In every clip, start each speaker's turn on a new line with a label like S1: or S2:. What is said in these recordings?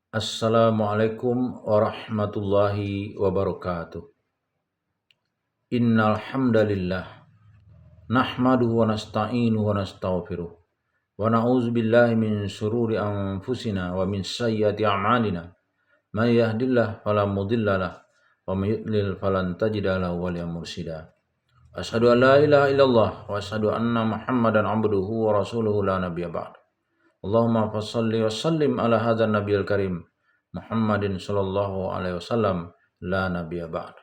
S1: Assalamualaikum warahmatullahi wabarakatuh. Innal hamdalillah nahmaduhu wa nasta'inuhu wa nastaghfiruh wa na'udzu billahi min shururi anfusina wa min sayyiati a'malina. May yahdihillahu fala mudilla lahu wa may yudlil falan tajida lahu waliyan mursyida. Asyhadu an la ilaha illallah wa asyhadu anna Muhammadan 'abduhu wa rasuluhu la nabiyya ba'd. Allahumma fashalli wa sallim ala hadzal nabiyil karim Muhammadin sallallahu alaihi wasallam la nabiyya ba'd.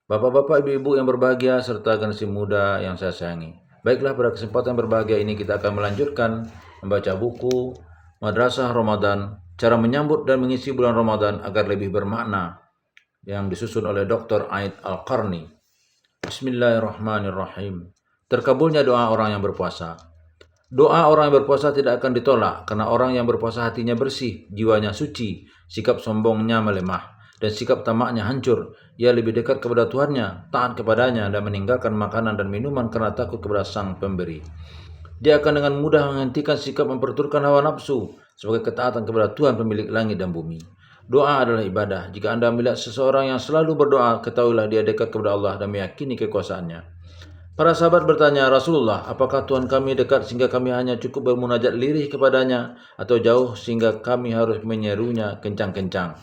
S1: Bapak-bapak, ibu-ibu yang berbahagia serta generasi muda yang saya sayangi. Baiklah, pada kesempatan berbahagia ini kita akan melanjutkan membaca buku Madrasah Ramadan, cara menyambut dan mengisi bulan Ramadan agar lebih bermakna, yang disusun oleh Dr. Aid Al-Qarni. Bismillahirrahmanirrahim. Terkabulnya doa orang yang berpuasa. Doa orang yang berpuasa tidak akan ditolak karena orang yang berpuasa hatinya bersih, jiwanya suci, sikap sombongnya melemah, dan sikap tamaknya hancur. Ia lebih dekat kepada Tuhannya, taat kepadanya, dan meninggalkan makanan dan minuman karena takut kepada Sang Pemberi. Dia akan dengan mudah menghentikan sikap memperturutkan hawa nafsu sebagai ketaatan kepada Tuhan pemilik langit dan bumi. Doa adalah ibadah. Jika Anda melihat seseorang yang selalu berdoa, ketahuilah dia dekat kepada Allah dan meyakini kekuasaannya. Para sahabat bertanya, Rasulullah, apakah Tuhan kami dekat sehingga kami hanya cukup bermunajat lirih kepadanya, atau jauh sehingga kami harus menyerunya kencang-kencang?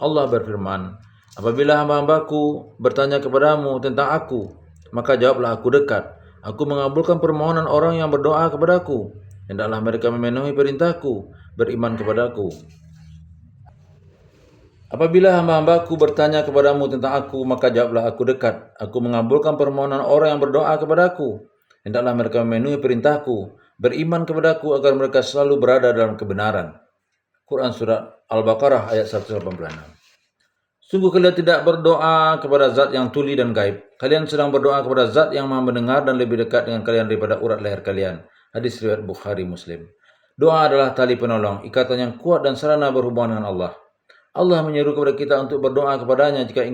S1: Allah berfirman, apabila hamba-hambaku bertanya kepadamu tentang aku, maka jawablah aku dekat. Aku mengabulkan permohonan orang yang berdoa kepadaku. Hendaklah mereka memenuhi perintahku, beriman kepadaku. Apabila hamba-hambaku bertanya kepadamu tentang aku, maka jawablah aku dekat. Aku mengabulkan permohonan orang yang berdoa kepadaku. Hendaklah mereka memenuhi perintahku, beriman kepadaku agar mereka selalu berada dalam kebenaran. Quran Surat Al-Baqarah ayat 186. Sungguh kalian tidak berdoa kepada zat yang tuli dan gaib. Kalian sedang berdoa kepada zat yang maha mendengar dan lebih dekat dengan kalian daripada urat leher kalian. Hadis riwayat Bukhari Muslim. Doa adalah tali penolong, ikatan yang kuat dan sarana berhubungan dengan Allah. Allah menyeru kepada kita untuk berdoa kepadanya jika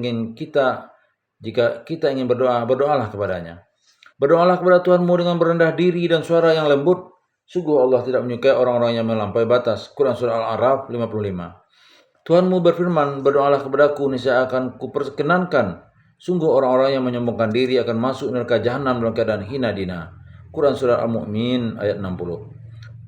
S1: kita ingin berdoa, berdoalah kepadanya. Berdoalah kepada Tuhanmu dengan berendah diri dan suara yang lembut. Sungguh Allah tidak menyukai orang-orang yang melampaui batas. Quran Surah Al-A'raf 55. Tuhanmu berfirman, berdoalah kepadaku, niscaya akan kuperkenankan. Sungguh orang-orang yang menyombongkan diri akan masuk neraka jahanam dalam keadaan hina dina. Quran Surah Al-Mu'min ayat 60.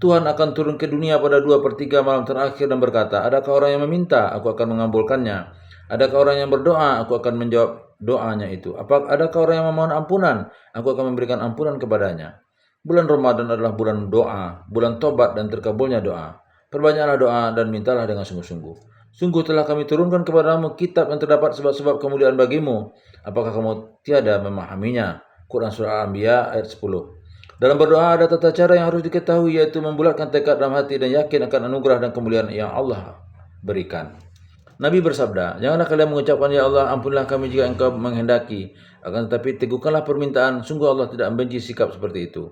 S1: Tuhan akan turun ke dunia pada 2/3 malam terakhir dan berkata, adakah orang yang meminta, aku akan mengabulkannya. Adakah orang yang berdoa, aku akan menjawab doanya itu. Adakah orang yang memohon ampunan, aku akan memberikan ampunan kepadanya. Bulan Ramadan adalah bulan doa, bulan tobat dan terkabulnya doa. Perbanyaklah doa dan mintalah dengan sungguh-sungguh. Sungguh telah kami turunkan kepadamu kitab yang terdapat sebab-sebab kemuliaan bagimu. Apakah kamu tiada memahaminya? Quran Surah Al-Anbiya ayat 10. Dalam berdoa ada tata cara yang harus diketahui, yaitu membulatkan tekad dalam hati dan yakin akan anugerah dan kemuliaan yang Allah berikan. Nabi bersabda, janganlah kalian mengucapkan, ya Allah, ampunilah kami jika engkau menghendaki. Akan tetapi teguhkanlah permintaan, sungguh Allah tidak membenci sikap seperti itu.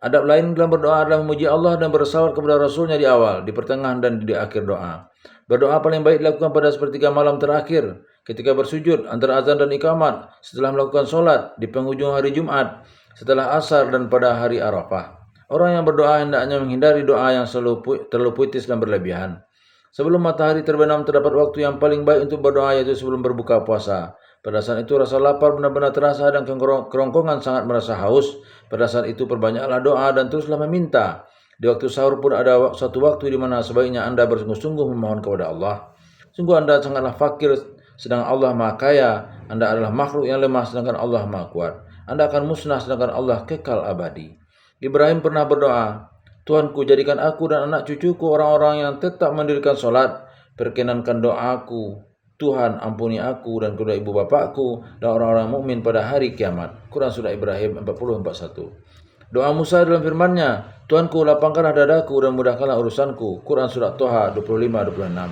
S1: Adab lain dalam berdoa adalah memuji Allah dan bersalawat kepada Rasulnya di awal, di pertengahan dan di akhir doa. Berdoa paling baik dilakukan pada sepertiga malam terakhir, ketika bersujud, antara azan dan iqamat, setelah melakukan sholat, di penghujung hari Jumat, setelah asar dan pada hari Arafah. Orang yang berdoa hendaknya menghindari doa yang terlalu puitis dan berlebihan. Sebelum matahari terbenam terdapat waktu yang paling baik untuk berdoa, yaitu sebelum berbuka puasa. Pada saat itu rasa lapar benar-benar terasa dan kerongkongan sangat merasa haus. Pada saat itu perbanyaklah doa dan teruslah meminta. Di waktu sahur pun ada satu waktu di mana sebaiknya Anda bersungguh-sungguh memohon kepada Allah. Sungguh Anda sangatlah fakir, sedangkan Allah maha kaya. Anda adalah makhluk yang lemah, sedangkan Allah maha kuat. Anda akan musnah, sedangkan Allah kekal abadi. Ibrahim pernah berdoa, Tuhanku, jadikan aku dan anak cucuku orang-orang yang tetap mendirikan sholat. Perkenankan doaku, Tuhan, ampuni aku dan kedua ibu bapakku dan orang-orang mukmin pada hari kiamat. Quran Surah Ibrahim 40:41. Doa Musa dalam firman-Nya, Tuhanku, lapangkanlah dadaku dan mudahkanlah urusanku. Quran Surah Toha 25-26.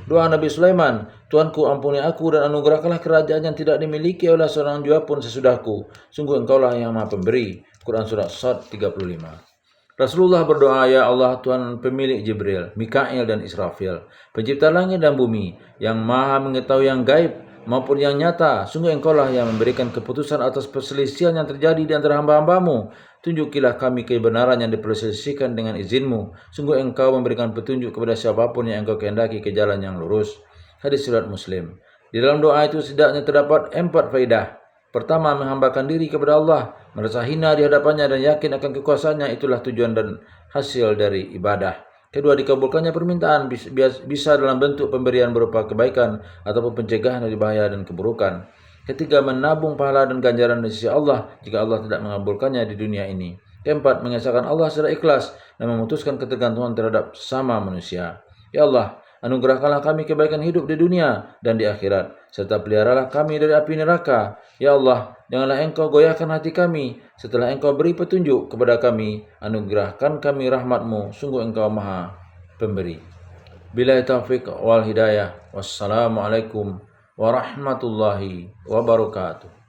S1: Doa Nabi Sulaiman, Tuhanku, ampuni aku dan anugerahkanlah kerajaan yang tidak dimiliki oleh seorang jua pun sesudahku. Sungguh engkaulah yang maha pemberi. Quran Surah Sad 35. Rasulullah berdoa, ya Allah, Tuhan pemilik Jibril, Mikail dan Israfil, pencipta langit dan bumi, yang maha mengetahui yang gaib, maupun yang nyata. Sungguh Engkau-lah yang memberikan keputusan atas perselisihan yang terjadi di antara hamba-hambamu. Tunjukilah kami kebenaran yang diperselisihkan dengan izin-Mu. Sungguh Engkau memberikan petunjuk kepada siapapun yang Engkau kehendaki ke jalan yang lurus. Hadis riwayat Muslim. Di dalam doa itu setidaknya terdapat 4 faedah. Pertama, menghambakan diri kepada Allah, merasa hina di hadapannya dan yakin akan kekuasaannya, itulah tujuan dan hasil dari ibadah. Kedua, dikabulkannya permintaan bisa dalam bentuk pemberian berupa kebaikan ataupun pencegahan dari bahaya dan keburukan. Ketiga, menabung pahala dan ganjaran di sisi Allah jika Allah tidak mengabulkannya di dunia ini. Keempat, mengesahkan Allah secara ikhlas dan memutuskan ketergantungan terhadap sesama manusia. Ya Allah, anugerahkanlah kami kebaikan hidup di dunia dan di akhirat, serta peliharalah kami dari api neraka. Ya Allah, janganlah Engkau goyahkan hati kami setelah Engkau beri petunjuk kepada kami. Anugerahkan kami rahmat-Mu, sungguh Engkau Maha Pemberi. Billahi taufiq wal hidayah. Wassalamualaikum warahmatullahi wabarakatuh.